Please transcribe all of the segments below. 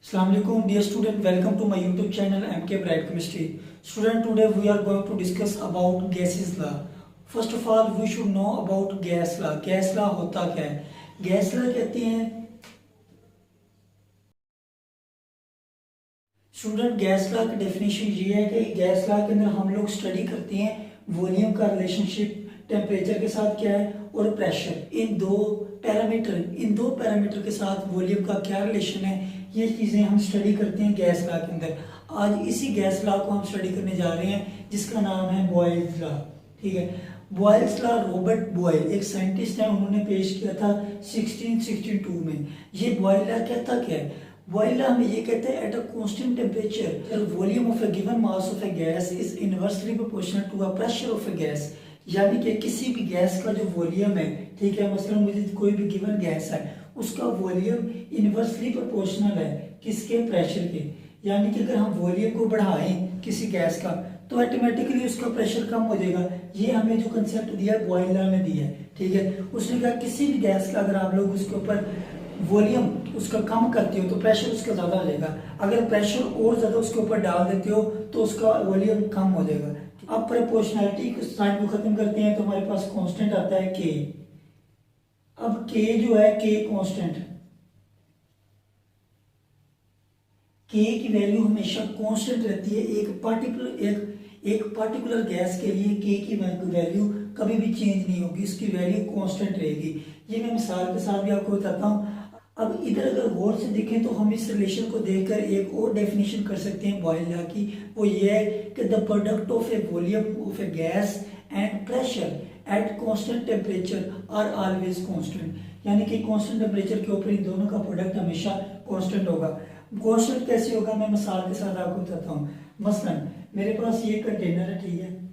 Assalamu alaikum, dear student. Welcome to my YouTube channel MK Bright Chemistry. Student, today we are going to discuss about gases law. First of all, we should know about gas law. Gas law होता क्या है? Gas law कहते हैं student, gas law की definition ये है कि gas law के अंदर हम लोग स्टडी करते हैं वॉल्यूम का रिलेशनशिप टेम्परेचर के साथ क्या है और प्रेशर, इन दो पैरामीटर के साथ वॉल्यूम का क्या रिलेशन है, ये चीजें हम स्टडी करते हैं गैस लॉ के अंदर। आज इसी गैस लॉ को हम स्टडी करने जा रहे हैं जिसका नाम है बॉयल्स लॉ। ठीक है, बॉयल्स लॉ रॉबर्ट बॉयल एक साइंटिस्ट है, उन्होंने पेश किया था 1662 में। ये बॉयल लॉ कहता क्या है? बॉयल लॉ में ये कहते हैं at a constant temperature volume of a given mass of a gas is inversely proportional to a pressure of a gas. यानी कि किसी भी गैस का जो वॉल्यूम है, ठीक है, मसलन मुझे कोई भी गिवन गैस है, उसका वॉल्यूम इनवर्सली प्रोपोर्शनल है किसके? प्रेशर के। यानी कि अगर हम वॉल्यूम को बढ़ाएं किसी गैस का तो ऑटोमेटिकली उसका प्रेशर कम हो जाएगा। ये हमें जो कंसेप्ट दिया बॉयल लॉ ने दिया है। ठीक है, उसने कहा किसी भी गैस का अगर आप लोग उसके ऊपर वॉल्यूम उसका कम करते हो तो प्रेशर उसका ज्यादा हो जाएगा, अगर प्रेशर और ज्यादा उसके ऊपर डाल देते हो तो उसका वॉल्यूम कम हो जाएगा। अब प्रोपोर्शनैलिटी साइन को खत्म करते हैं तो हमारे पास कांस्टेंट आता है के। अब के जो है के कांस्टेंट, के की वैल्यू हमेशा कांस्टेंट रहती है। एक पार्टिकुलर गैस के लिए के की वैल्यू कभी भी चेंज नहीं होगी, इसकी वैल्यू कांस्टेंट रहेगी। ये मैं मिसाल के साथ भी आपको बताता हूँ। अब इधर अगर गौर से देखें तो हम इस रिलेशन को देखकर एक और डेफिनेशन कर सकते हैं बॉयल लॉ की। वो ये है कि the product of a volume of a gas and pressure at constant temperature are always constant. यानी कि कांस्टेंट टेम्परेचर के ऊपर इन दोनों का प्रोडक्ट हमेशा कांस्टेंट होगा। कांस्टेंट कैसे होगा मैं मिसाल के साथ आपको बताता हूँ। मसलन मेरे पास ये कंटेनर है, ठीक है,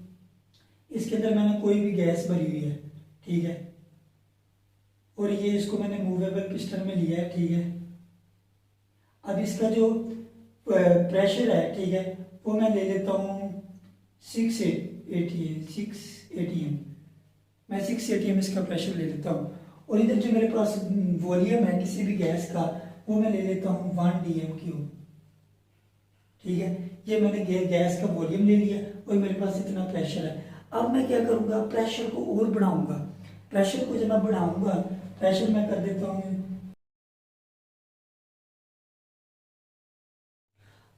इसके अंदर मैंने कोई भी गैस भरी हुई है, ठीक है, और ये इसको मैंने मूवेबल पिस्टन में लिया है, ठीक है। अब इसका जो प्रेशर है, ठीक है, वो मैं ले लेता हूँ 6 atm। मैं 6 atm इसका प्रेशर ले लेता हूँ। और इधर जो मेरे पास वॉल्यूम है किसी भी गैस का वो मैं ले लेता हूँ 1 dm³। ठीक है, ये मैंने गैस का वॉल्यूम ले लिया और मेरे पास इतना प्रेशर है। अब मैं क्या करूंगा, प्रेशर को और बढ़ाऊंगा। प्रेशर को जब मैं बढ़ाऊंगा, प्रेशर मैं कर देता हूँ।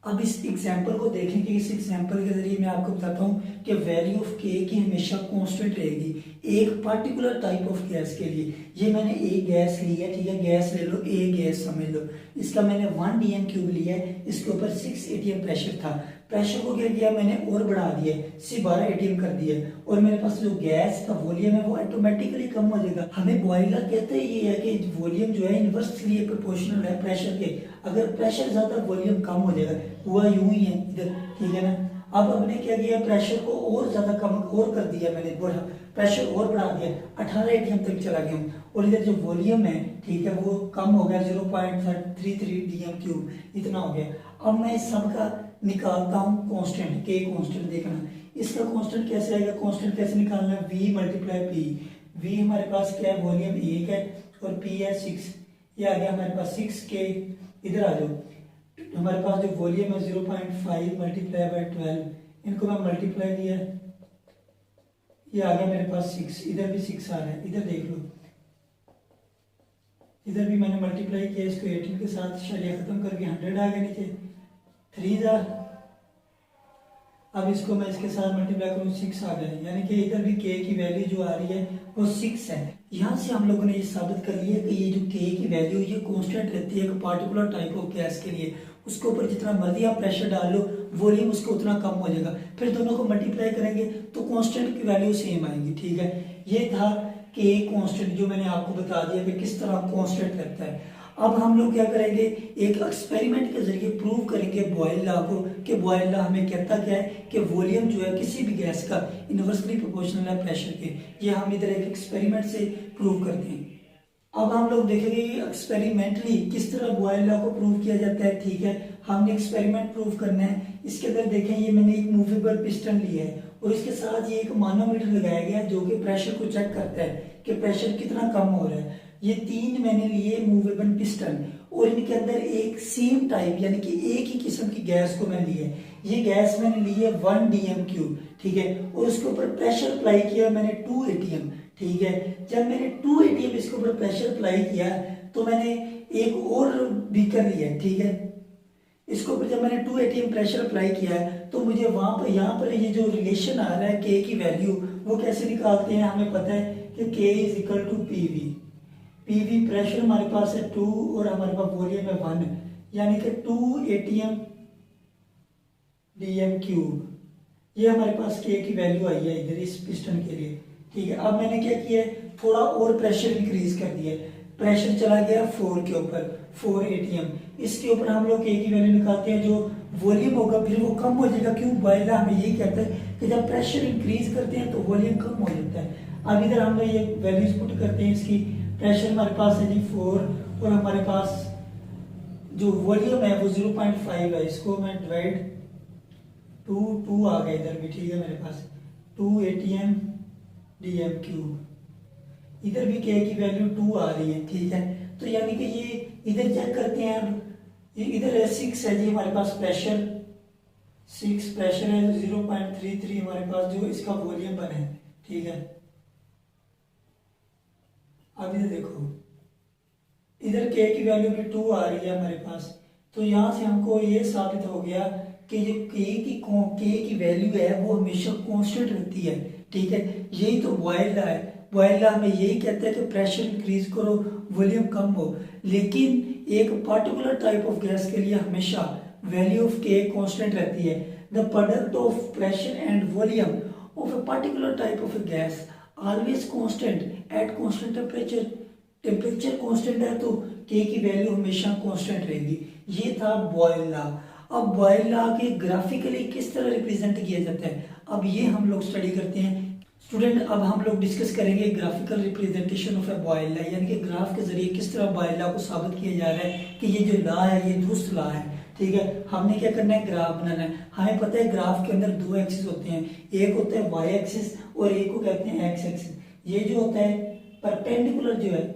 अब इस एग्जाम्पल को देखेंगे। इस एग्जाम्पल के जरिए मैं आपको बताता हूँ कि वैल्यू ऑफ के की हमेशा कांस्टेंट रहेगी एक पार्टिकुलर टाइप ऑफ गैस के लिए। ये मैंने एक गैस ली है, ठीक है, गैस ले लो, ए गैस समझ लो, इसका मैंने 1 dm³ लिया है, इसके ऊपर 6 atm प्रेशर था। प्रेशर को क्या किया मैंने और बढ़ा दिया, सिर्फ 12 atm कर दिया, और मेरे पास जो गैस का वॉल्यूम है वो ऑटोमेटिकली कम हो जाएगा। हमें बॉयलर कहते हैं ये है कि वॉल्यूम जो है इनवर्सली प्रोपोर्शनल है प्रेशर के। अगर प्रेशर ज्यादा वॉल्यूम कम हो जाएगा, हुआ यूं ही है इधर, ठीक है ना। अब हमने क्या किया, प्रेशर को और ज्यादा कम और कर दिया, मैंने प्रेशर और बढ़ा दिया, 18 atm तक चला गया हूँ। और इधर जो वॉल्यूम है, ठीक है, वो कम हो गया, 0.33 dm³, इतना हो गया। अब मैं इस सब का निकालता हूँ कांस्टेंट, के कांस्टेंट। देखना इसका कांस्टेंट कैसे आएगा, कांस्टेंट कैसे निकालना है, v × p। v हमारे पास क्या है, वॉल्यूम 1 है और p है 6। ये आ गया हमारे पास 6k। इधर आ जाओ, हमारे पास जो वॉल्यूम है 0.5 × 12, इनको मैं मल्टीप्लाई किया, ये आ गया मेरे पास 6। इधर भी 6 आ रहा है, इधर देख लो, इधर भी मैंने मल्टीप्लाई किया इसको 18 के साथ, शरिया खत्म करके 100 आ गया नीचे, 3000। अब इसको मैं इसके साथ मल्टीप्लाई करूँ, 6 आ गया, यानी कि इधर भी के की वैल्यू जो आ रही है वो 6 है। यहाँ से हम लोगों ने ये साबित कर लिया कि ये जो के की वैल्यू ये कांस्टेंट रहती है एक पार्टिकुलर टाइप ऑफ गैस के लिए। उसके ऊपर जितना मर्जी आप प्रेशर डाल लो, वॉल्यूम उसका उतना कम हो जाएगा। फिर दोनों को मल्टीप्लाई करेंगे तो कांस्टेंट की वैल्यू सेम आएगी। ठीक है, ये था के कांस्टेंट जो मैंने आपको बता दिया कि किस तरह कांस्टेंट रहता है। अब हम लोग क्या करेंगे, एक एक्सपेरिमेंट के जरिए प्रूव करेंगे बॉयल लॉ को कि बॉयल लॉ हमें कहता क्या है कि वॉल्यूम जो है किसी भी गैस का इनवर्सली प्रोपोर्शनल है प्रेशर के। ये हम इधर एक एक्सपेरिमेंट से प्रूव करते हैं। अब हम लोग देखेंगे एक्सपेरिमेंटली किस तरह बॉयल लॉ को प्रूव किया जाता है। ठीक है, हमने एक्सपेरिमेंट प्रूव करना है। इसके अंदर देखें, ये मैंने एक मूवेबल पिस्टन लिया है और इसके साथ ये एक मानोमीटर लगाया गया है जो कि प्रेशर को चेक करता है कि प्रेशर कितना कम हो रहा है। ये 3 मैंने लिए मूवेबल पिस्टन और इनके अंदर एक सेम टाइप यानी कि एक ही किस्म की गैस को मैंने ली है। ये गैस मैंने ली है 1 dm³, ठीक है, और उसके ऊपर प्रेशर अप्लाई किया मैंने 2 atm, ठीक है। जब मैंने 2 atm इसके ऊपर प्रेशर अप्लाई किया तो मैंने एक और बीकर लिया है, ठीक है। इसके ऊपर जब मैंने 2 atm प्रेशर अप्लाई किया है तो मुझे वहां पर यहाँ पर ये जो रिलेशन आ रहा है K की वैल्यू वो कैसे निकालते हैं, हमें पता है कि K is equal to PV। PV pressure हमारे पास है 2 और हमारे पास वॉल्यूम है 1, यानी कि 2 atm dm³। ये हमारे पास K की वैल्यू आई है इधर इस पिस्टन के लिए, ठीक है। अब मैंने क्या किया है, थोड़ा और प्रेशर इंक्रीज कर दिया, प्रेशर चला गया 4 के ऊपर, 4 atm। इसके ऊपर हम लोग K की वैल्यू निकालते हैं, जो वॉल्यूम होगा फिर वो कम हो जाएगा। क्यों, बॉयलर हमें यही कहता है कि जब प्रेशर इंक्रीज करते हैं तो वॉल्यूम कम हो जाता है। अब इधर हम लोग ये वैल्यूज पुट करते हैं इसकी। प्रेशर हमारे पास है जी 4 और हमारे पास जो वॉल्यूम है वो 0.5 है। इसको मैं डिवाइड 2 आ गया इधर भी, ठीक है, मेरे पास 2 atm dm³। इधर भी K की वैल्यू 2 आ रही है, ठीक है। तो यानी कि ये इधर चेक करते हैं, अब ये इधर है 6 है जी हमारे पास प्रेशर, 6 प्रेशर है, 0.33 हमारे पास जो इसका वॉल्यूम बना है, ठीक है। अब इधर देखो, इधर K की वैल्यू भी 2 आ रही है हमारे पास। तो यहां से हमको ये साबित हो गया कि जो K की वैल्यू है वो हमेशा कांस्टेंट रहती है, ठीक है। यही तो बॉयल लॉ है। बॉयल लॉ हमें यही कहता है कि प्रेशर इंक्रीज करो वॉल्यूम कम हो, लेकिन एक पर्टिकुलर टाइप ऑफ गैस के लिए हमेशा वैल्यू ऑफ K कांस्टेंट रहती है। The product of pressure and volume of a particular type of gas always constant eight constant temperature. Temperature constant है तो K की वैल्यू हमेशा कांस्टेंट रहेगी। ये था बॉयल लॉ। अब बॉयल लॉ के ग्राफिकली किस तरह रिप्रेजेंट किया जाता है, अब ये हम लोग स्टडी करते हैं स्टूडेंट। अब हम लोग डिस्कस करेंगे graphical representation of a Boyle law, यानी कि ग्राफ के जरिए किस तरह बॉयल लॉ को साबित किया जा रहा है कि ये जो लॉ है ये दुरुस्त लॉ है, ठीक है। हमने क्या करना है, ग्राफ बनाना है। हमें पता है ग्राफ के अंदर 2 एक्सिस होते हैं, एक होता है वाई एक्सिस और एक को कहते हैं एक्स एक्सिस। ये जो होता है परपेंडिकुलर जो है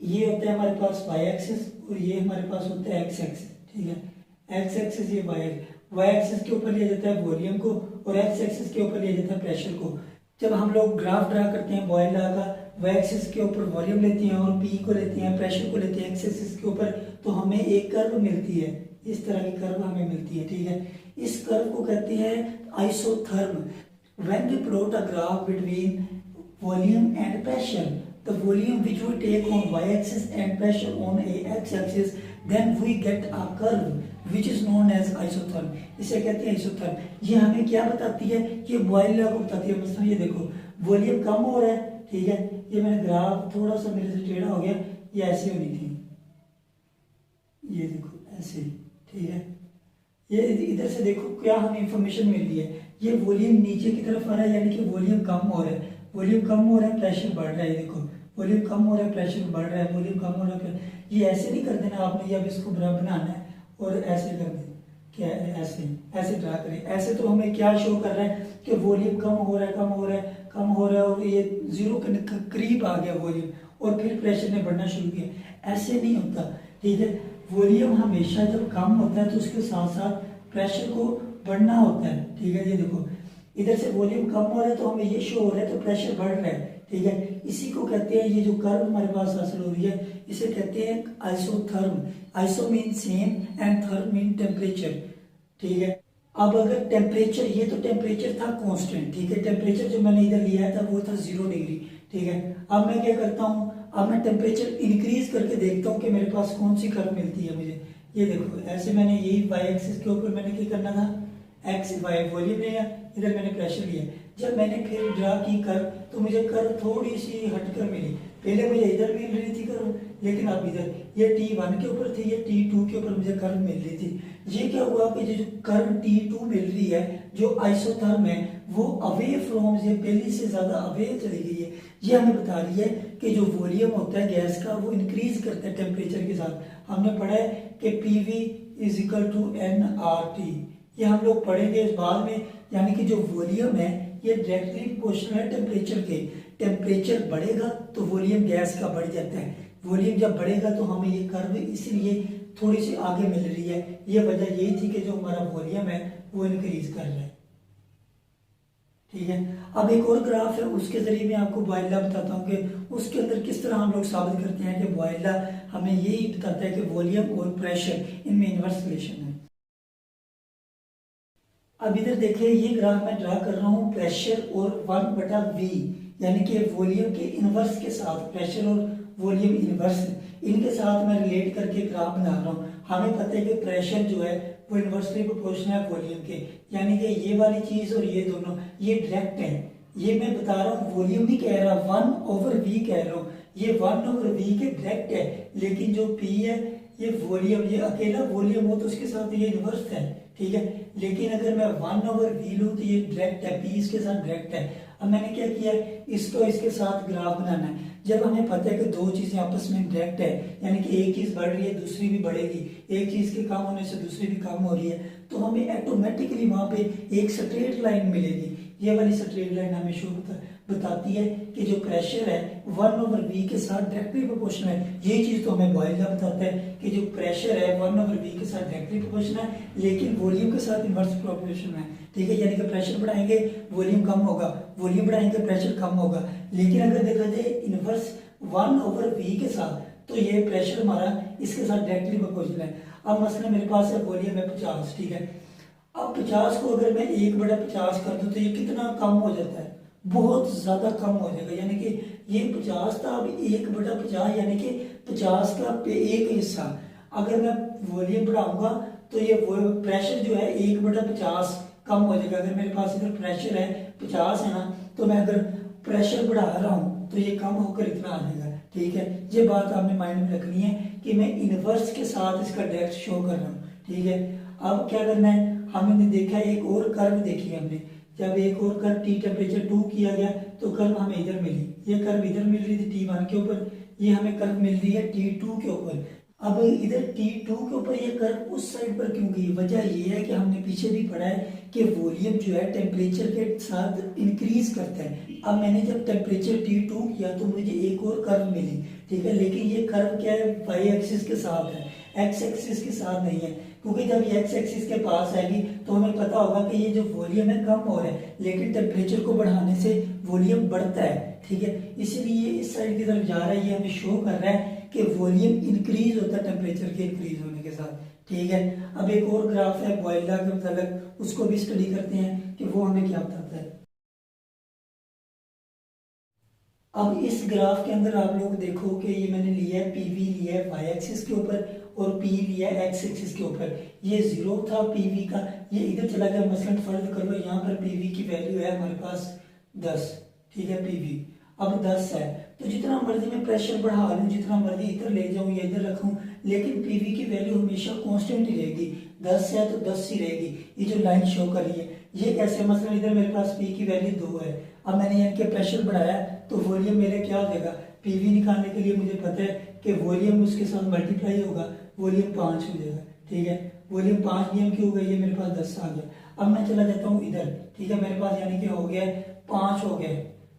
ये होता है हमारे पास वाई एक्सिस और ये हमारे पास होता है एक्स एक्सिस, ठीक है। एक्स एक्सिस ये वाई एक्सिस के ऊपर लिया जाता है वॉल्यूम को और एक्स एक्सिस के ऊपर लिया जाता है प्रेशर को। जब हम लोग ग्राफ ड्रा करते हैं बॉयल लॉ का, वाई एक्सिस के ऊपर वॉल्यूम लेते हैं और पी को लेते हैं, प्रेशर को लेते हैं एक्स एक्सिस के ऊपर, तो हमें एक कर्व मिलती है, इस तरह की कर्व हमें मिलती है, ठीक है। इस कर्व को कहते हैं isotherm. When we plot a graph between volume and pressure, the volume which we take on y-axis and pressure on a x-axis, then we get a curve which is known as isotherm। इसे कहते हैं isotherm। ये हमें क्या बताती है, ये boil law को बताती है। मतलब ये देखो वॉल्यूम कम हो रहा है, ठीक है। ये मैंने ग्राफ थोड़ा सा मेरे से टेढ़ा हो गया, ये ऐसे होनी थी, ये देखो ऐसे, ठीक है। ये इधर से देखो क्या हमें इंफॉर्मेशन मिल रही है, ये वॉल्यूम नीचे की तरफ आ रहा है, यानी कि वॉल्यूम कम हो रहा है, वॉल्यूम कम हो रहा है, प्रेशर बढ़ रहा है। देखो वॉल्यूम कम हो रहा है, प्रेशर बढ़ रहा है, वॉल्यूम कम हो रहा है। ये ऐसे नहीं कर देना आपने, ये अब इसको बराबर बनाना है और ऐसे कर देना, क्या ऐसे ऐसे ड्रा करें। ऐसे तो हमें क्या शो कर रहा है कि वॉल्यूम कम हो रहा है, कम हो रहा है, कम हो रहा है और ये 0 के करीब आ गया वॉल्यूम और फिर प्रेशर ने बढ़ना शुरू किया। ऐसे नहीं होता, ठीक है। वॉल्यूम हमेशा जब कम होता है तो उसके साथ साथ प्रेशर को बढ़ना होता है, ठीक है। ये देखो इधर से वॉल्यूम कम हो रहा है तो हमें ये शो हो रहा है तो प्रेशर बढ़ रहा है, ठीक है। इसी को कहते हैं, ये जो कर्व हमारे पास हासिल हो रही है इसे कहते हैं isotherm. Iso mean same and therm mean temperature, ठीक है। अब अगर टेम्परेचर, ये तो टेम्परेचर था कांस्टेंट, ठीक है। टेम्परेचर जो मैंने इधर लिया था वो था 0 डिग्री, ठीक है। अब मैं क्या करता हूँ, अब मैं टेम्परेचर इंक्रीज करके देखता हूँ कि मेरे पास कौन सी कर्व मिलती है मुझे। ये देखो ऐसे मैंने यही वाई एक्सिस के ऊपर मैंने क्या करना था, एक्स वाई वॉल्यूम लिया, इधर मैंने प्रेशर लिया। जब मैंने फिर ड्रा की कर्व तो मुझे कर्व थोड़ी सी हटकर मिली। पहले मुझे इधर मिल रही थी कर्व, लेकिन अब इधर ये T1 के ऊपर थी, ये T2 के ऊपर मुझे कर्व मिल रही थी। ये क्या हुआ कि जो कर्व T2 मिल रही है जो आइसोथर्म है वो अवे फ्रॉम, ये पहले से ज्यादा अवे चली गई है। ये हमें बता रही है कि जो वॉल्यूम होता है गैस का वो इंक्रीज करता है टेम्परेचर के साथ। हमने पढ़ा है कि PV is equal to nRT, ये हम लोग पढ़ेंगे इस बाद में। यानी कि जो वॉल्यूम है ये डायरेक्टली प्रोपोर्शनल है टेम्परेचर के। टेम्परेचर बढ़ेगा तो वॉल्यूम गैस का बढ़ जाता है। वॉल्यूम जब बढ़ेगा तो हमें ये कर्व इसलिए थोड़ी सी आगे मिल रही है। ये वजह यही थी कि जो हमारा वॉल्यूम है वो इंक्रीज कर रहा है। ठीक है, अब एक और ग्राफ है, उसके जरिए मैं आपको बॉयला बताता हूँ कि उसके अंदर किस तरह हम लोग साबित करते हैं कि बॉयला हमें यही बताता है कि वॉल्यूम और प्रेशर इनमें इनवर्स रिलेशन है। अब इधर देखिए, ये ग्राफ मैं ड्रा कर रहा हूँ प्रेशर और 1/v यानी कि वॉल्यूम के इनवर्स के साथ, प्रेशर और वॉल्यूम इनवर्स इनके साथ मैं रिलेट करके ग्राफ बना रहा हूँ। हमें पता है कि प्रेशर जो है वो इनवर्सली प्रोपोर्शनल है वॉल्यूम के, यानी कि ये वाली चीज और ये दोनों ये डायरेक्ट है। ये मैं बता रहा हूँ, वॉल्यूम नहीं कह रहा, 1/v कह रहा हूँ। ये 1/v के डायरेक्ट है, लेकिन जो p है ये वॉल्यूम, ये अकेला वॉल्यूम हो तो उसके साथ ये इनवर्स है। ठीक है, लेकिन अगर मैं 1/v लूँ तो ये डायरेक्ट है, p इसके साथ डायरेक्ट है। अब मैंने क्या किया, इसको इसके साथ ग्राफ बनाना है। जब हमें पता है कि दो चीजें आपस में डायरेक्ट है, यानी कि एक चीज बढ़ रही है दूसरी भी बढ़ेगी, एक चीज के कम होने से दूसरी भी कम हो रही है, तो हमें ऑटोमेटिकली वहां पे एक स्ट्रेट लाइन मिलेगी। ये वाली स्ट्रेट लाइन हमें शो बताती है कि जो प्रेशर है 1/v के साथ डायरेक्टली प्रोपोर्शनल है। ये चीज तो हमें बॉयला बताता है कि जो प्रेशर है 1/v के साथ डायरेक्टली प्रोपोर्शनल है, लेकिन वॉल्यूम के साथ इनवर्स प्रोपोर्शनल है। ठीक है, यानी कि प्रेशर बढ़ाएंगे वॉल्यूम कम होगा, वॉल्यूम बढ़ाएंगे प्रेशर कम होगा। लेकिन अगर देखा जाए इनवर्स 1/v के साथ, तो ये प्रेशर हमारा इसके साथ डायरेक्टली प्रोपोर्शनल है। अब मसलन मेरे पास है वॉल्यूम है 50। ठीक है, अब 50 को अगर मैं 1/50 कर दूं तो ये कितना कम हो जाता है, बहुत ज्यादा कम हो जाएगा। यानी कि ये 50 था, अब 1/50 यानी कि 50 का एक हिस्सा। अगर मैं वॉल्यूम बढ़ाऊंगा तो ये प्रेशर जो है 1/50 कम हो जाएगा। अगर मेरे पास इधर प्रेशर है 50 है ना, तो मैं अगर प्रेशर बढ़ा रहा हूं तो ये कम होकर इतना आ जाएगा। ठीक है, ये बात आपने माइंड में रखनी है कि मैं इनवर्स के साथ इसका डायरेक्ट शो कर रहा हूँ। ठीक है, अब क्या करना है, हमने देखा एक और कर्व देखी हमने, जब एक और कर्व टी टेम्परेचर 2 किया गया तो कर्व हमें इधर मिली, ये कर्व इधर मिल रही थी T1 के ऊपर, ये हमें कर्व मिल रही है T2 के ऊपर। अब इधर T2 के ऊपर ये कर्व उस साइड पर क्यों गई, वजह ये है कि हमने पीछे भी पढ़ा है कि वॉल्यूम जो है टेम्परेचर के साथ इंक्रीज करता है। अब मैंने जब टेम्परेचर T2 किया तो मुझे एक और कर्व मिली। ठीक है, लेकिन ये कर्व क्या है, वाई एक्सिस के साथ है, एक्स एक्सिस के साथ नहीं है, क्योंकि जब ये एक्स एक्सिस के पास आएगी तो हमें पता होगा कि ये जो वॉल्यूम है कम हो रहा है, लेकिन टेम्परेचर को बढ़ाने से वॉल्यूम बढ़ता है। ठीक है, इसीलिए इस साइड की तरफ जा रहा है, ये हमें शो कर रहा है कि वॉल्यूम इंक्रीज होता है टेम्परेचर के इंक्रीज होने के साथ। ठीक है, अब एक और ग्राफ है बॉयला के मतलब, उसको भी स्टडी करते हैं कि वो हमें क्या बताता है। अब इस ग्राफ के अंदर आप लोग देखो कि ये मैंने लिया है, पीवी लिया है वाई एक्सिस के ऊपर और पी लिया है एक्स एक्सिस के ऊपर। ये 0 था पीवी का, ये इधर चला गया। मसलन फर्ज कर लो यहाँ पर पीवी की वैल्यू है हमारे पास 10। ठीक है, पीवी अब 10 है, तो जितना मर्जी मैं प्रेशर बढ़ा लूँ, जितना मर्जी इधर ले जाऊँ या इधर रखूँ, लेकिन पीवी की वैल्यू हमेशा कांस्टेंट ही रहेगी। 10 है तो 10 ही रहेगी। ये जो लाइन शो कर रही है ये कैसे, मतलब इधर मेरे पास पी की वैल्यू 2 है, अब मैंने यानी कि प्रेशर बढ़ाया तो वॉल्यूम मेरे क्या हो जाएगा, पीवी निकालने के लिए मुझे पता है कि वॉल्यूम उसके साथ मल्टीप्लाई होगा, वॉल्यूम 5 हो जाएगा। ठीक है, वॉल्यूम 5 नियम की हो गई, ये मेरे पास 10 आ गया। अब मैं चला जाता हूँ इधर। ठीक है, मेरे पास यानी कि हो गया 5 हो गया,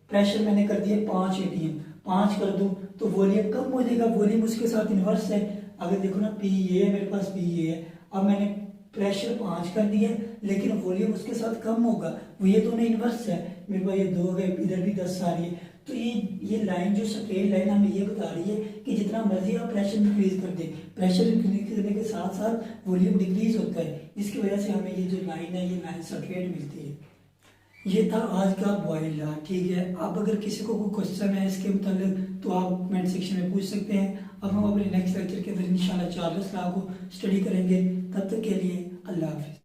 प्रेशर मैंने कर दिया 5 एटीएम, 5 कर दूं तो वॉल्यूम कम हो जाएगा, वॉल्यूम उसके साथ इनवर्स है। अगर देखो ना पी ये है, मेरे पास पी ये है, अब मैंने प्रेशर 5 कर दिया लेकिन वॉल्यूम उसके साथ कम होगा, वो ये दोनों इनवर्स है, मेरे पास ये 2 हो गए, इधर भी 10 आ रही है। तो ये लाइन जो स्ट्रेट लाइन हमें ये बता रही है कि जितना मर्जी आप प्रेशर इंक्रीज कर दे, प्रेशर इंक्रीज करने के साथ साथ वॉल्यूम डिक्रीज होता है, इसकी वजह से हमें ये जो लाइन है ये लाइन स्ट्रेट मिलती है। ये था आज का बॉयल लॉ। ठीक है, अब अगर किसी को कोई क्वेश्चन है इसके मुताबिक तो आप कमेंट सेक्शन में पूछ सकते हैं। अब हम अपने नेक्स्ट लेक्चर के अंदर इंशाल्लाह चार्ल्स लॉ को स्टडी करेंगे। तब तक के लिए अल्लाह हाफिज।